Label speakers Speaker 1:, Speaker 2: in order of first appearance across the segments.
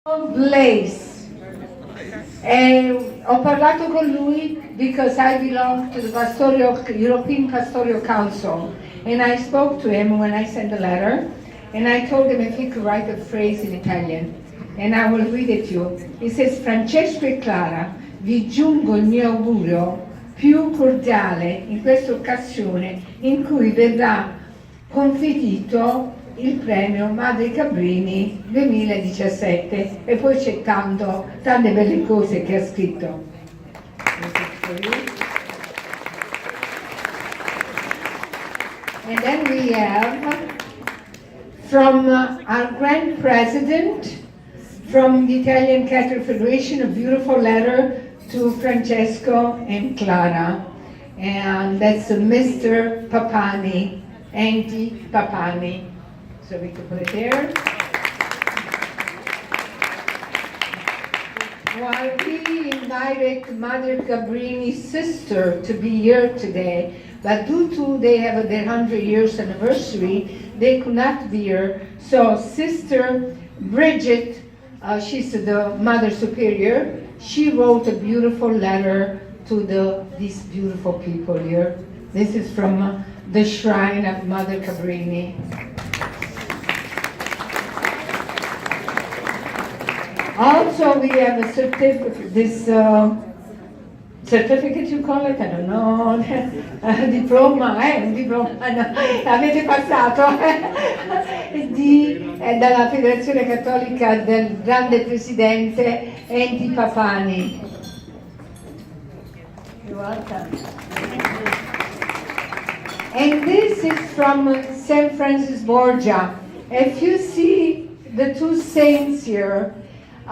Speaker 1: Place. Ho parlato con lui because I belong to the European Pastoral Council, and I spoke to him when I sent the letter, and I told him if he could write a phrase in Italian, and I will read it to you. It says: Francesco e Clara, vi giungo il mio augurio più cordiale in questa occasione in cui verrà conferito il premio Madre Cabrini 2017, e poi c'è tante belle cose che ha scritto. And then we have from our Grand President from the Italian Catholic Federation a beautiful letter to Francesco and Clara, and that's Mr. Papani, Auntie Papani. So we can put it there. While we invited Mother Cabrini's sister to be here today, but due to they have their 100 years anniversary, they could not be here. So Sister Bridget, she's the Mother Superior, she wrote a beautiful letter to these beautiful people here. This is from the shrine of Mother Cabrini. Also, we have a certificate, certificate you call it? I don't know, diploma, un diploma, no, avete passato, dalla Federazione Cattolica del grande presidente Enti Papani. You're welcome. And this is from St. Francis Borgia. If you see the two saints here,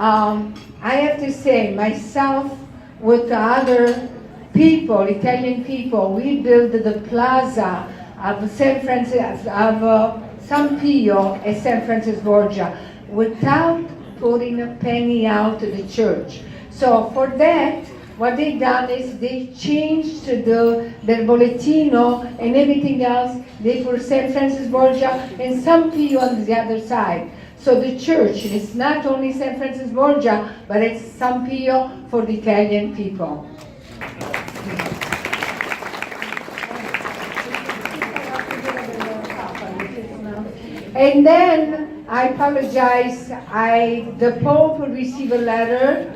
Speaker 1: I have to say, myself with other people, Italian people, we built the plaza of St. Francis, of San Pio and St. Francis Borgia without putting a penny out to the church. So for that, what they done is they changed their bollettino and everything else. They put St. Francis Borgia and San Pio on the other side. So the church is not only St. Francis Borgia, but it's San Pio for the Italian people. And then, I apologize, the Pope received a letter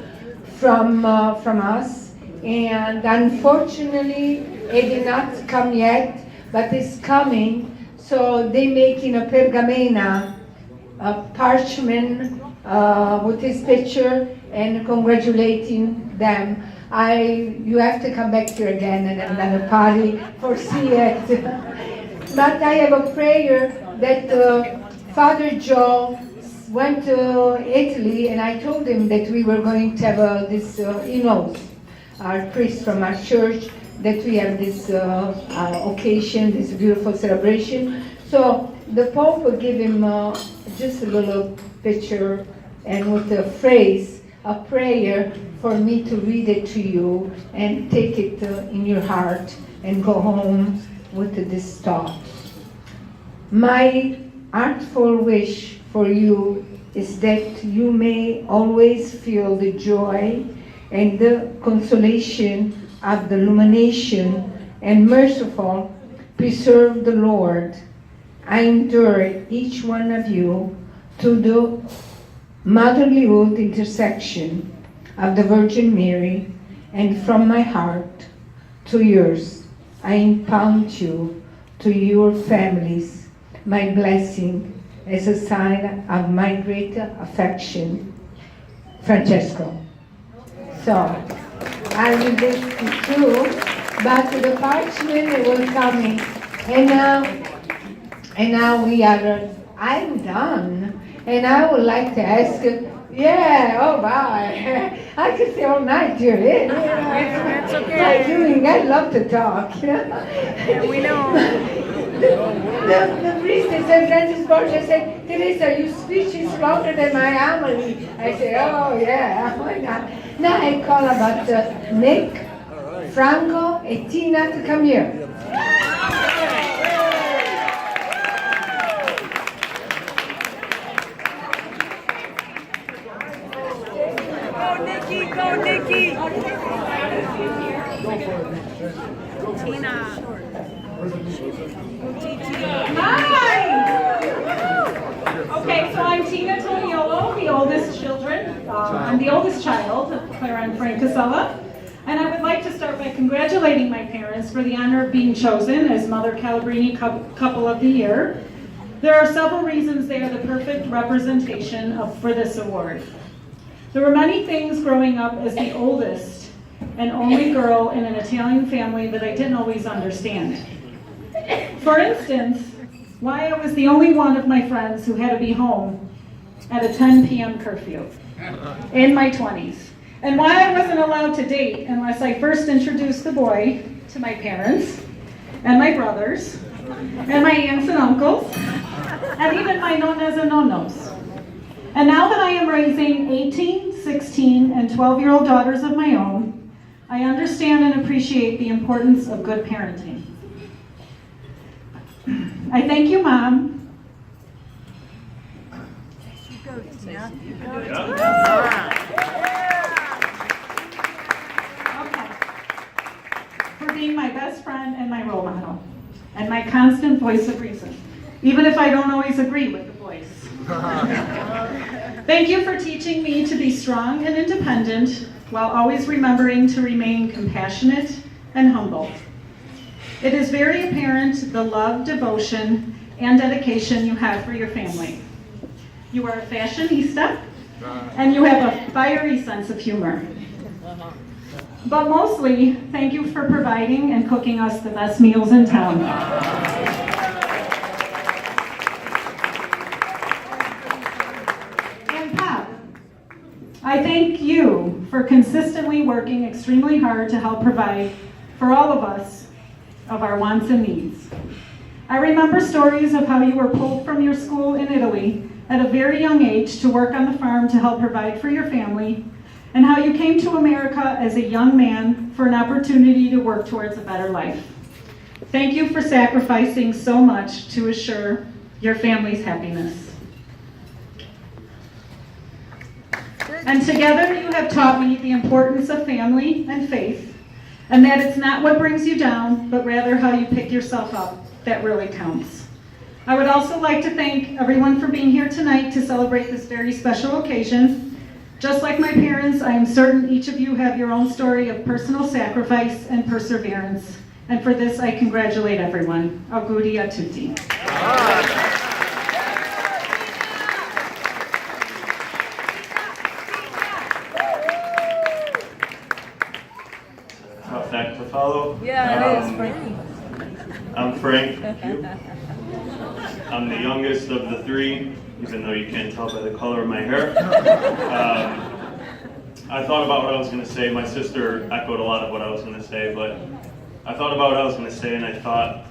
Speaker 1: from us, and unfortunately it did not come yet, but it's coming. So they're making a pergamena, a parchment with his picture, and congratulating them. You have to come back here again and another party for see it. But I have a prayer that Father Joe went to Italy, and I told him that we were going to have this, our priest from our church, that we have this occasion, this beautiful celebration. So the Pope will give him just a little picture and with a phrase, a prayer for me to read it to you and take it in your heart and go home with this thought. My heartful wish for you is that you may always feel the joy and the consolation of the illumination and merciful preserve the Lord. I endure each one of you to the motherlyhood intersection of the Virgin Mary, and from my heart to yours, I impound you to your families my blessing as a sign of my great affection, Francesco. So, I will this too, but the parchment will come in. And now I'm done. And I would like to ask, I could stay all night here.
Speaker 2: That's okay.
Speaker 1: I love to talk.
Speaker 2: Yeah, we know.
Speaker 1: The priest in St. Francis Borgia said, Teresa, your speech is longer than my homily. I said, oh yeah, why not? Now I call about Nick, Franco, and Tina to come here.
Speaker 2: Nikki, go, Nikki. Tina.
Speaker 3: Hi! Okay, so I'm Tina Toniolo, the oldest children. I'm the oldest child of Clara and Frank Cascella. And I would like to start by congratulating my parents for the honor of being chosen as Mother Cabrini Couple of the Year. There are several reasons they are the perfect representation for this award. There were many things growing up as the oldest and only girl in an Italian family that I didn't always understand. For instance, why I was the only one of my friends who had to be home at a 10 p.m. curfew in my 20s. And why I wasn't allowed to date unless I first introduced the boy to my parents and my brothers and my aunts and uncles and even my nonas and nonnos. And now that I am raising 18, 16, and 12-year-old daughters of my own, I understand and appreciate the importance of good parenting. I thank you, Mom. For being my best friend and my role model, and my constant voice of reason, even if I don't always agree with the voice. Thank you for teaching me to be strong and independent while always remembering to remain compassionate and humble. It is very apparent the love, devotion, and dedication you have for your family. You are a fashionista, and you have a fiery sense of humor. But mostly, thank you for providing and cooking us the best meals in town. And Pop, I thank you for consistently working extremely hard to help provide for all of us of our wants and needs. I remember stories of how you were pulled from your school in Italy at a very young age to work on the farm to help provide for your family, and how you came to America as a young man for an opportunity to work towards a better life. Thank you for sacrificing so much to assure your family's happiness. And together you have taught me the importance of family and faith, and that it's not what brings you down, but rather how you pick yourself up that really counts. I would also like to thank everyone for being here tonight to celebrate this very special occasion. Just like my parents, I am certain each of you have your own story of personal sacrifice and perseverance. And for this, I congratulate everyone. Auguri a tutti.
Speaker 4: Tough act to follow.
Speaker 2: Yeah, it is, Frankie.
Speaker 4: I'm Frank. I'm the youngest of the three, even though you can't tell by the color of my hair. I thought about what I was going to say. My sister echoed a lot of what I was going to say, but I thought about what I was going to say, and I thought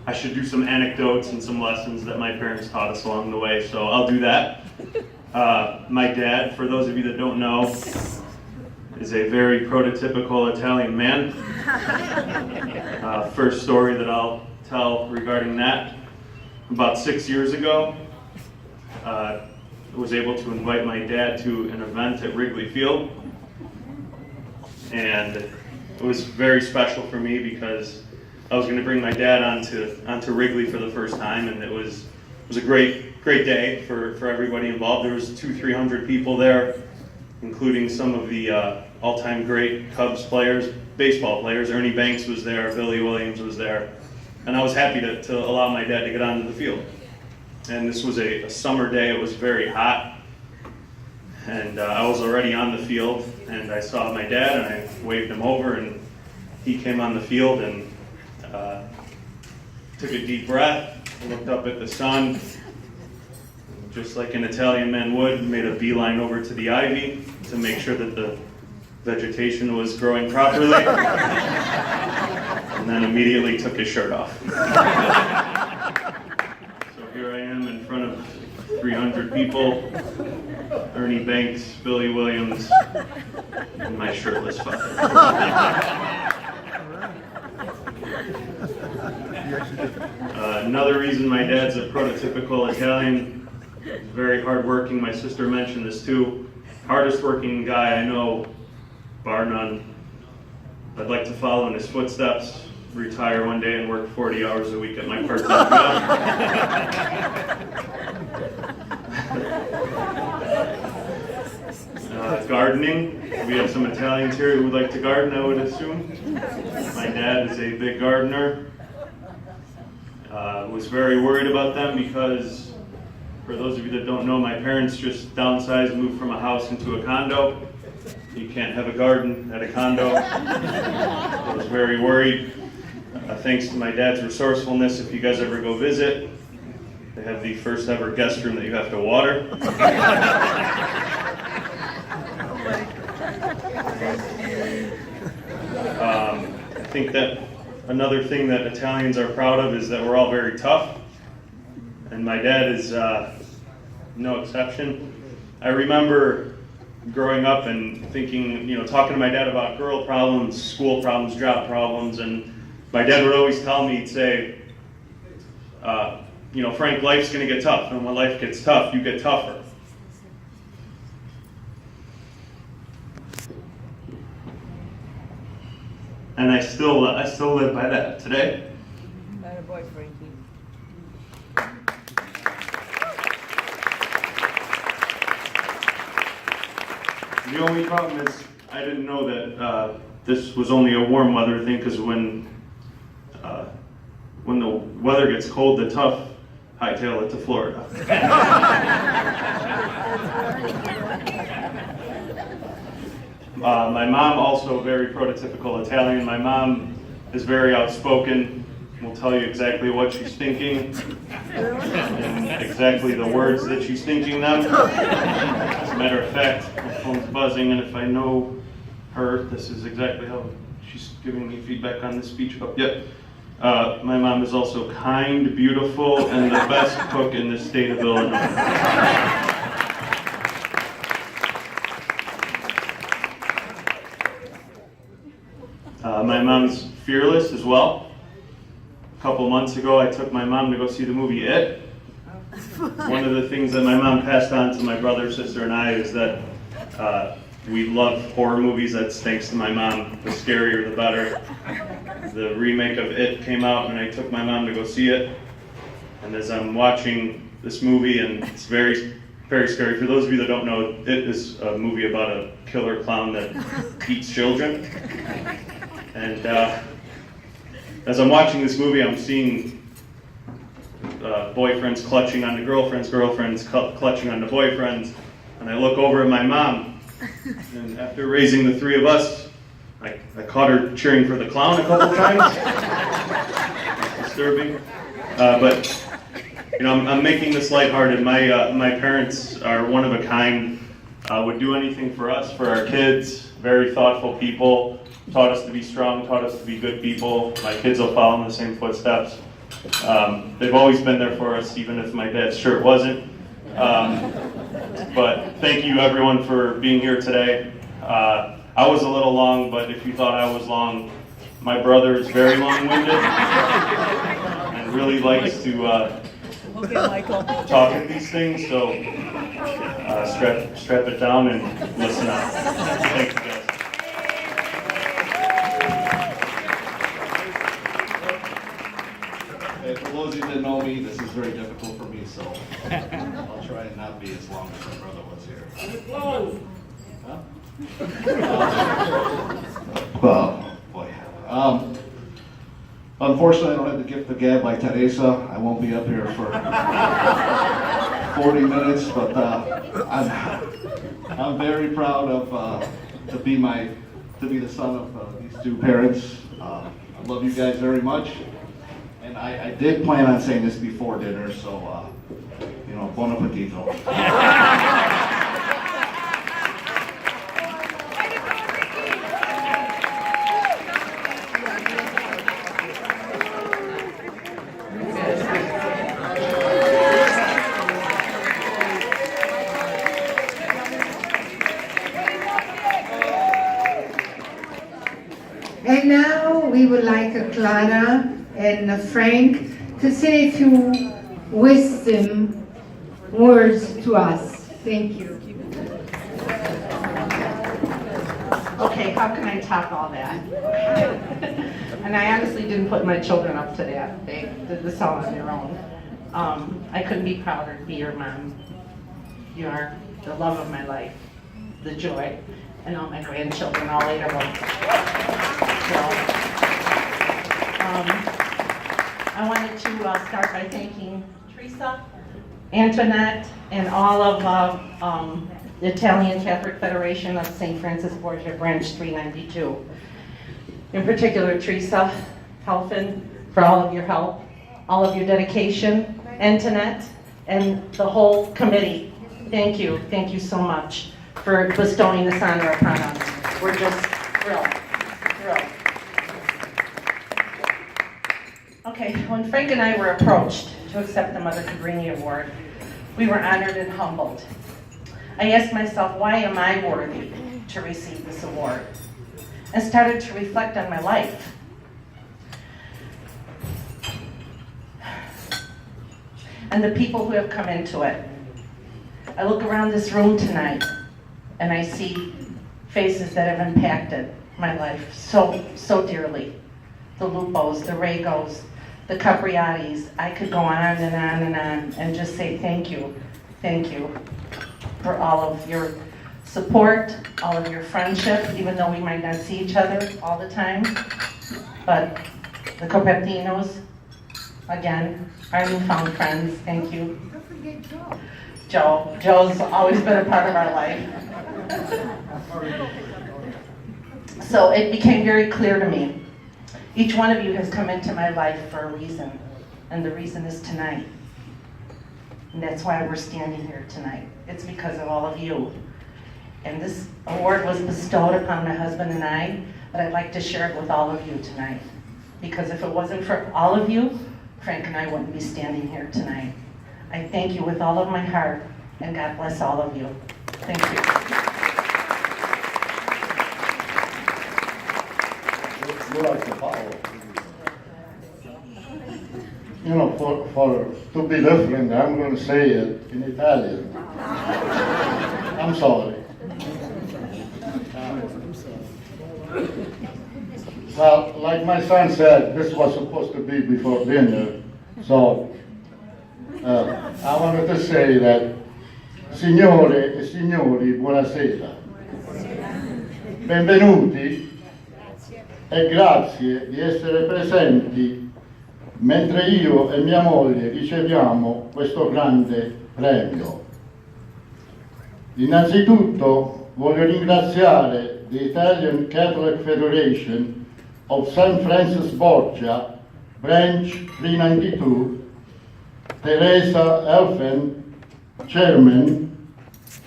Speaker 4: I should do some anecdotes and some lessons that my parents taught us along the way, so I'll do that. My dad, for those of you that don't know, is a very prototypical Italian man. First story that I'll tell regarding that. About 6 years ago, I was able to invite my dad to an event at Wrigley Field. And it was very special for me because I was going to bring my dad onto Wrigley for the first time, and it was a great day for everybody involved. There was 200-300 people there, including some of the all-time great Cubs players, baseball players. Ernie Banks was there, Billy Williams was there, and I was happy to allow my dad to get onto the field. And this was a summer day. It was very hot, and I was already on the field, and I saw my dad, and I waved him over, and he came on the field and took a deep breath, looked up at the sun, just like an Italian man would, made a beeline over to the ivy to make sure that the vegetation was growing properly, and then immediately took his shirt off. So here I am in front of 300 people, Ernie Banks, Billy Williams, and my shirtless father. Another reason my dad's a prototypical Italian He's very hardworking. My sister mentioned this too. Hardest working guy I know, bar none. I'd like to follow in his footsteps, retire one day and work 40 hours a week at my part-time job. Gardening. We have some Italians here who would like to garden, I would assume. My dad is a big gardener. Was very worried about them because, for those of you that don't know, my parents just downsized and moved from a house into a condo. You can't have a garden at a condo. I was very worried. Thanks to my dad's resourcefulness, if you guys ever go visit, they have the first ever guest room that you have to water. I think that another thing that Italians are proud of is that we're all very tough, and my dad is no exception. I remember growing up and thinking, talking to my dad about girl problems, school problems, job problems, and my dad would always tell me, he'd say, Frank, life's gonna get tough, and when life gets tough, you get tougher. And I still live by that today.
Speaker 2: Atta boy, Frankie.
Speaker 4: The only problem is I didn't know that this was only a warm weather thing, because when the weather gets cold, the tough hightail it to Florida. My mom, also very prototypical Italian. My mom is very outspoken, will tell you exactly what she's thinking, and exactly the words that she's thinking them. As a matter of fact, my phone's buzzing, and if I know her, this is exactly how she's giving me feedback on this speech. Oh, yep. My mom is also kind, beautiful, and the best cook in the state of Illinois. My mom's fearless as well. A couple months ago, I took my mom to go see the movie It. One of the things that my mom passed on to my brother, sister, and I is that we love horror movies. That's thanks to my mom. The scarier, the better. The remake of It came out, and I took my mom to go see it. And as I'm watching this movie, and it's very, very scary. For those of you that don't know, It is a movie about a killer clown that eats children. And as I'm watching this movie, I'm seeing boyfriends clutching onto girlfriends, girlfriends clutching onto boyfriends. And I look over at my mom, and after raising the three of us, I caught her cheering for the clown a couple times. It's disturbing. But I'm making this lighthearted. My parents are one of a kind. Would do anything for us, for our kids. Very thoughtful people. Taught us to be strong. Taught us to be good people. My kids will follow in the same footsteps. They've always been there for us, even if my dad's shirt wasn't. But thank you, everyone, for being here today. I was a little long, but if you thought I was long, my brother is very long-winded and really likes to talk at these things, so strap it down and listen up. Thank you, guys.
Speaker 5: For those of you that know me, this is very difficult for me, so I'll try and not be as long as my brother was here. Huh? Well, boy. Unfortunately, I don't have the gift of gab like Teresa. I won't be up here for 40 minutes, but I'm very proud of to be the son of these two parents. I love you guys very much. And I did plan on saying this before dinner, so, buon appetito.
Speaker 1: And now we would like Clara and Frank to say a few wisdom words to us. Thank you.
Speaker 6: Okay, how can I top all that? And I honestly didn't put my children up to that. They did this all on their own. I couldn't be prouder to be your mom. You are the love of my life, the joy, and all my grandchildren, all 8 of them. So, I wanted to start by thanking Teresa, Antoinette, and all of the Italian Catholic Federation of St. Francis Borgia, Branch 392. In particular, Teresa Helfin, for all of your help, all of your dedication, Antoinette, and the whole committee. Thank you so much for bestowing this honor upon us. We're just thrilled. Okay, when Frank and I were approached to accept the Mother Cabrini Award, we were honored and humbled. I asked myself, why am I worthy to receive this award? And started to reflect on my life. And the people who have come into it. I look around this room tonight and I see faces that have impacted my life so dearly. The Lupos, the Regos, the Capriatis. I could go on and on and on and just say thank you for all of your support, all of your friendship, even though we might not see each other all the time. But the Copertinos, again, our newfound friends, thank you. Joe's always been a part of our life. So it became very clear to me. Each one of you has come into my life for a reason, and the reason is tonight. And that's why we're standing here tonight. It's because of all of you. And this award was bestowed upon my husband and I, but I'd like to share it with all of you tonight. Because if it wasn't for all of you, Frank and I wouldn't be standing here tonight. I thank you with all of my heart, and God bless all of you. Thank you.
Speaker 7: You like to follow. You know, to be different, I'm going to say it in Italian. I'm sorry. Well, like my son said, this was supposed to be before dinner, so I wanted to say that signore e signori, buonasera. Benvenuti e grazie di essere presenti mentre io e mia moglie riceviamo questo grande premio. Innanzitutto voglio ringraziare the Italian Catholic Federation of St. Francis Borgia, Branch 392, Teresa Elfen, Chairman,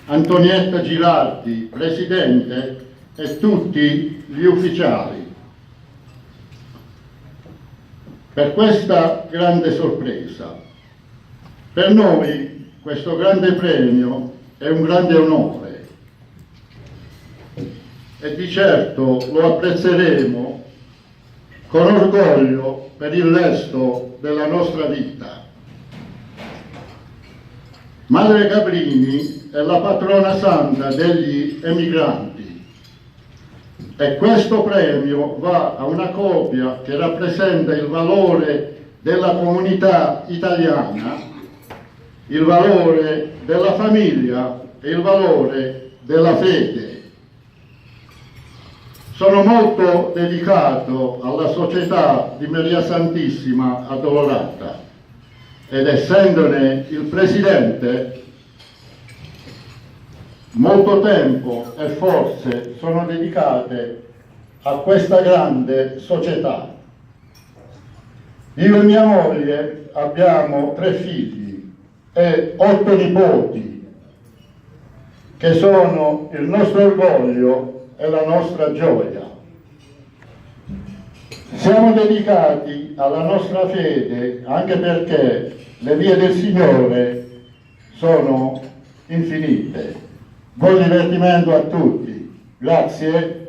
Speaker 7: Antonietta Girardi, Presidente, e tutti gli ufficiali per questa grande sorpresa. Per noi questo grande premio è un grande onore e di certo lo apprezzeremo con orgoglio per il resto della nostra vita. Madre Cabrini è la patrona santa degli emigranti e questo premio va a una coppia che rappresenta il valore della comunità italiana, il valore della famiglia e il valore della fede. Sono molto dedicato alla società di Maria Santissima Addolorata ed essendone il presidente, molto tempo e forze sono dedicate a questa grande società. Io e mia moglie abbiamo 3 figli e 8 nipoti che sono il nostro orgoglio e la nostra gioia. Siamo dedicati alla nostra fede anche perché le vie del Signore sono infinite. Buon divertimento a tutti. Grazie.